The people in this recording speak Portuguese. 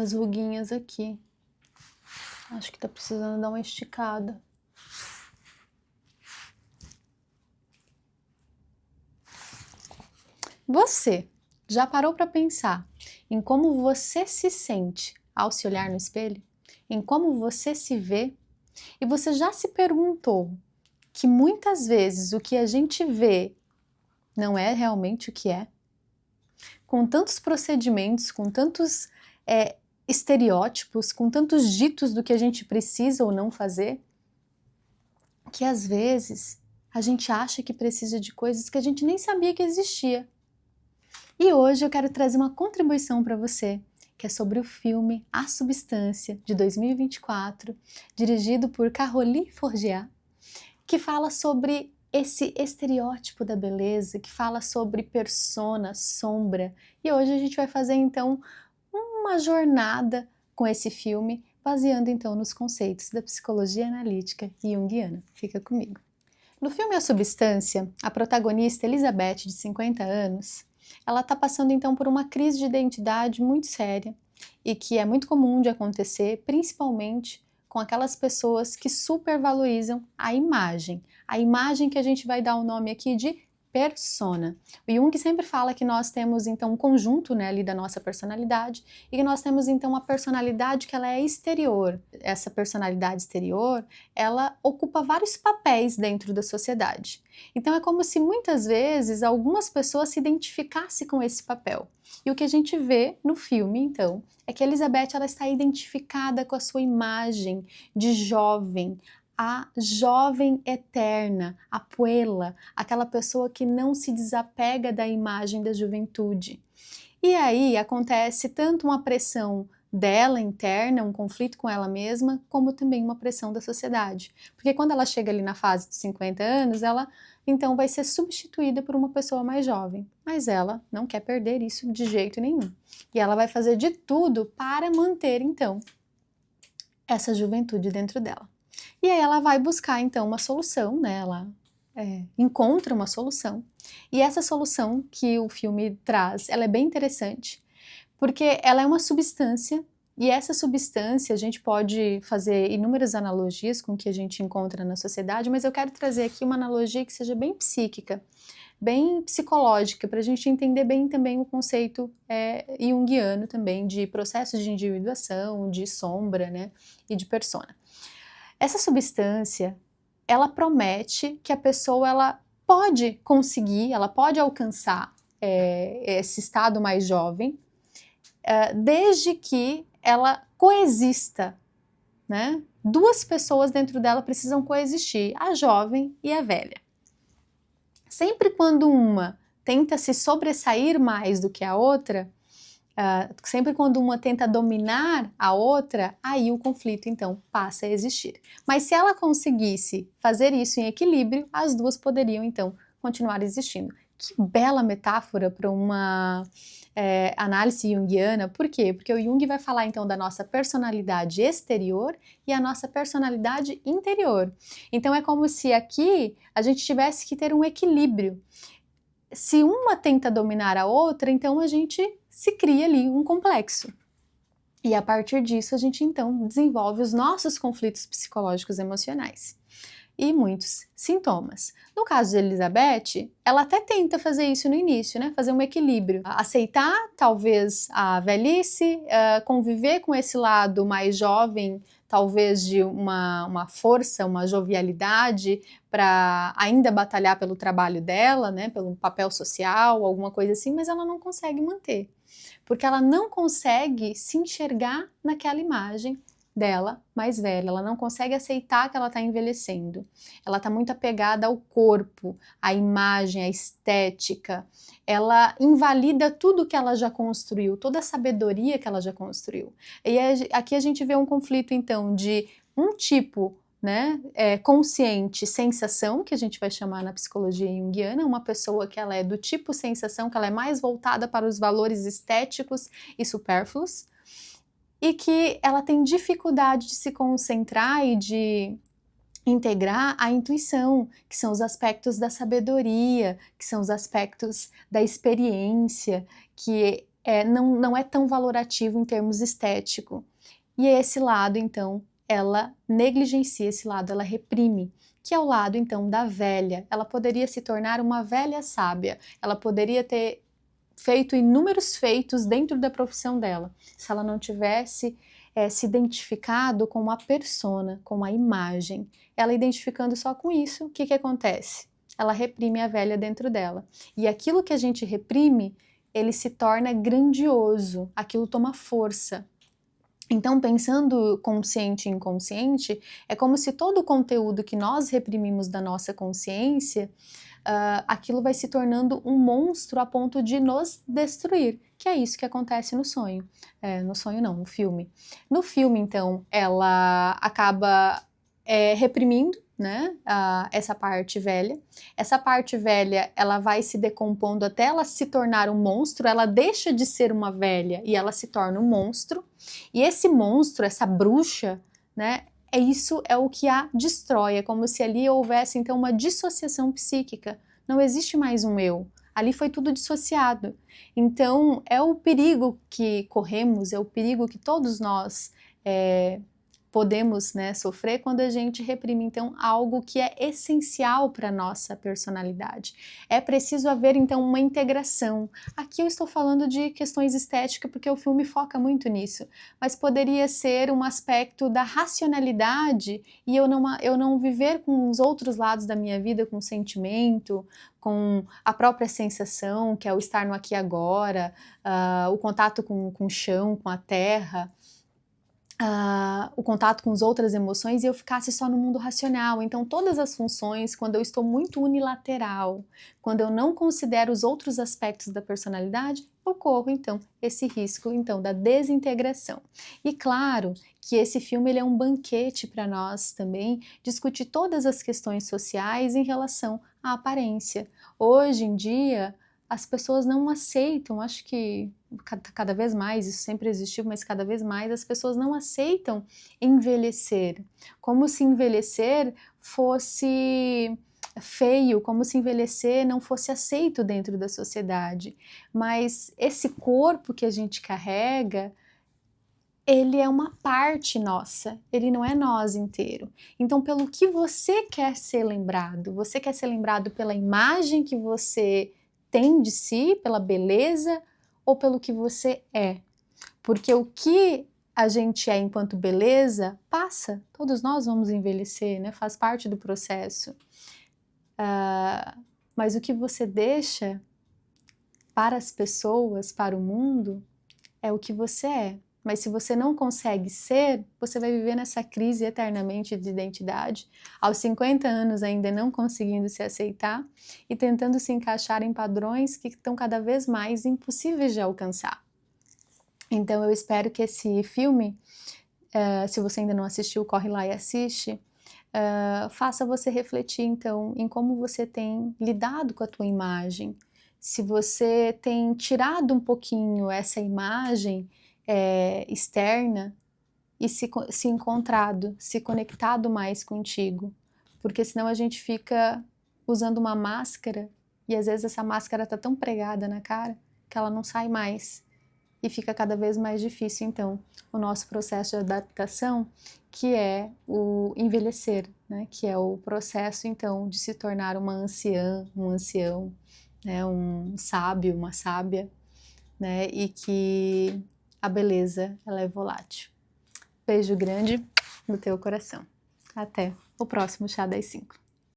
as ruguinhas aqui. Acho que tá precisando dar uma esticada. Você já parou para pensar em como você se sente ao se olhar no espelho? Em como você se vê? E você já se perguntou que muitas vezes o que a gente vê não é realmente o que é? Com tantos procedimentos, com tantos estereótipos, com tantos ditos do que a gente precisa ou não fazer, que às vezes a gente acha que precisa de coisas que a gente nem sabia que existia. E hoje eu quero trazer uma contribuição para você, que é sobre o filme A Substância, de 2024, dirigido por Caroline Forget, que fala sobre esse estereótipo da beleza, que fala sobre persona, sombra. E hoje a gente vai fazer então uma jornada com esse filme, baseando então nos conceitos da psicologia analítica junguiana. Fica comigo. No filme A Substância, a protagonista Elizabeth, de 50 anos, ela está passando então por uma crise de identidade muito séria e que é muito comum de acontecer, principalmente com aquelas pessoas que supervalorizam a imagem que a gente vai dar o nome aqui de persona. O Jung sempre fala que nós temos então um conjunto, né, ali da nossa personalidade e que nós temos então uma personalidade que ela é exterior. Essa personalidade exterior, ela ocupa vários papéis dentro da sociedade. Então é como se muitas vezes algumas pessoas se identificassem com esse papel. E o que a gente vê no filme, então, é que a Elizabeth ela está identificada com a sua imagem de jovem, a jovem eterna, a puela, aquela pessoa que não se desapega da imagem da juventude. E aí acontece tanto uma pressão dela interna, um conflito com ela mesma, como também uma pressão da sociedade. Porque quando ela chega ali na fase dos 50 anos, ela então vai ser substituída por uma pessoa mais jovem. Mas ela não quer perder isso de jeito nenhum. E ela vai fazer de tudo para manter então essa juventude dentro dela. E aí ela vai buscar então uma solução, né? Ela encontra uma solução. E essa solução que o filme traz, ela é bem interessante, porque ela é uma substância, e essa substância a gente pode fazer inúmeras analogias com o que a gente encontra na sociedade, mas eu quero trazer aqui uma analogia que seja bem psíquica, bem psicológica, para a gente entender bem também o conceito junguiano também de processos de individuação, de sombra, né, e de persona. Essa substância, ela promete que a pessoa ela pode conseguir, ela pode alcançar esse estado mais jovem, desde que ela coexista, né? Duas pessoas dentro dela precisam coexistir, a jovem e a velha. Sempre quando uma tenta se sobressair mais do que a outra, sempre quando uma tenta dominar a outra, aí o conflito então passa a existir. Mas se ela conseguisse fazer isso em equilíbrio, as duas poderiam então continuar existindo. Que bela metáfora para uma análise junguiana. Por quê? Porque o Jung vai falar então da nossa personalidade exterior e a nossa personalidade interior. Então é como se aqui a gente tivesse que ter um equilíbrio. Se uma tenta dominar a outra, então a gente se cria ali um complexo. E a partir disso a gente então desenvolve os nossos conflitos psicológicos emocionais e muitos sintomas. No caso de Elizabeth, ela até tenta fazer isso no início, né? Fazer um equilíbrio, aceitar talvez a velhice, conviver com esse lado mais jovem, talvez de uma força, uma jovialidade para ainda batalhar pelo trabalho dela, né? Pelo papel social, alguma coisa assim, mas ela não consegue manter, porque ela não consegue se enxergar naquela imagem dela mais velha, ela não consegue aceitar que ela está envelhecendo, ela está muito apegada ao corpo, à imagem, à estética, ela invalida tudo que ela já construiu, toda a sabedoria que ela já construiu. E aqui a gente vê um conflito então de um tipo, né, consciente, sensação, que a gente vai chamar na psicologia junguiana, uma pessoa que ela é do tipo sensação, que ela é mais voltada para os valores estéticos e supérfluos, e que ela tem dificuldade de se concentrar e de integrar a intuição, que são os aspectos da sabedoria, que são os aspectos da experiência, que não é tão valorativo em termos estéticos. E esse lado, então, ela negligencia, esse lado ela reprime, que é o lado, então, da velha. Ela poderia se tornar uma velha sábia, ela poderia ter feito inúmeros feitos dentro da profissão dela, se ela não tivesse se identificado com a persona, com a imagem. Ela identificando só com isso, o que acontece? Ela reprime a velha dentro dela. E aquilo que a gente reprime, ele se torna grandioso, aquilo toma força. Então, pensando consciente e inconsciente, é como se todo o conteúdo que nós reprimimos da nossa consciência, aquilo vai se tornando um monstro a ponto de nos destruir, que é isso que acontece no sonho. No sonho não, no filme. No filme, então, ela acaba reprimindo, né, essa parte velha. Essa parte velha, ela vai se decompondo até ela se tornar um monstro, ela deixa de ser uma velha e ela se torna um monstro. E esse monstro, essa bruxa, né, isso é o que a destrói, é como se ali houvesse então uma dissociação psíquica, não existe mais um eu, ali foi tudo dissociado. Então é o perigo que corremos, é o perigo que todos nós podemos, né, sofrer quando a gente reprime então algo que é essencial para a nossa personalidade. É preciso haver então uma integração. Aqui eu estou falando de questões estéticas porque o filme foca muito nisso, mas poderia ser um aspecto da racionalidade e eu não viver com os outros lados da minha vida, com o sentimento, com a própria sensação, que é o estar no aqui e agora, o contato com o chão, com a terra, o contato com as outras emoções e eu ficasse só no mundo racional. Então todas as funções, quando eu estou muito unilateral, quando eu não considero os outros aspectos da personalidade, eu corro então esse risco então da desintegração. E claro que esse filme ele é um banquete para nós também discutir todas as questões sociais em relação à aparência. Hoje em dia as pessoas não aceitam, acho que cada vez mais, isso sempre existiu, mas cada vez mais as pessoas não aceitam envelhecer, como se envelhecer fosse feio, como se envelhecer não fosse aceito dentro da sociedade. Mas esse corpo que a gente carrega, ele é uma parte nossa, ele não é nós inteiro. Então, pelo que você quer ser lembrado? Você quer ser lembrado pela imagem que você tem de si, pela beleza, ou pelo que você é? Porque o que a gente é enquanto beleza passa, todos nós vamos envelhecer, né? Faz parte do processo. Mas o que você deixa para as pessoas, para o mundo, é o que você é. Mas se você não consegue ser, você vai viver nessa crise eternamente de identidade, aos 50 anos ainda não conseguindo se aceitar e tentando se encaixar em padrões que estão cada vez mais impossíveis de alcançar. Então eu espero que esse filme, se você ainda não assistiu, corre lá e assiste, faça você refletir então em como você tem lidado com a tua imagem, se você tem tirado um pouquinho essa imagem externa e se encontrado, se conectado mais contigo, porque senão a gente fica usando uma máscara e às vezes essa máscara está tão pregada na cara que ela não sai mais e fica cada vez mais difícil então o nosso processo de adaptação, que é o envelhecer, né? Que é o processo então de se tornar uma anciã, um ancião, né? Um sábio, uma sábia, né? E que a beleza, ela é volátil. Beijo grande no teu coração. Até o próximo Chá das 5.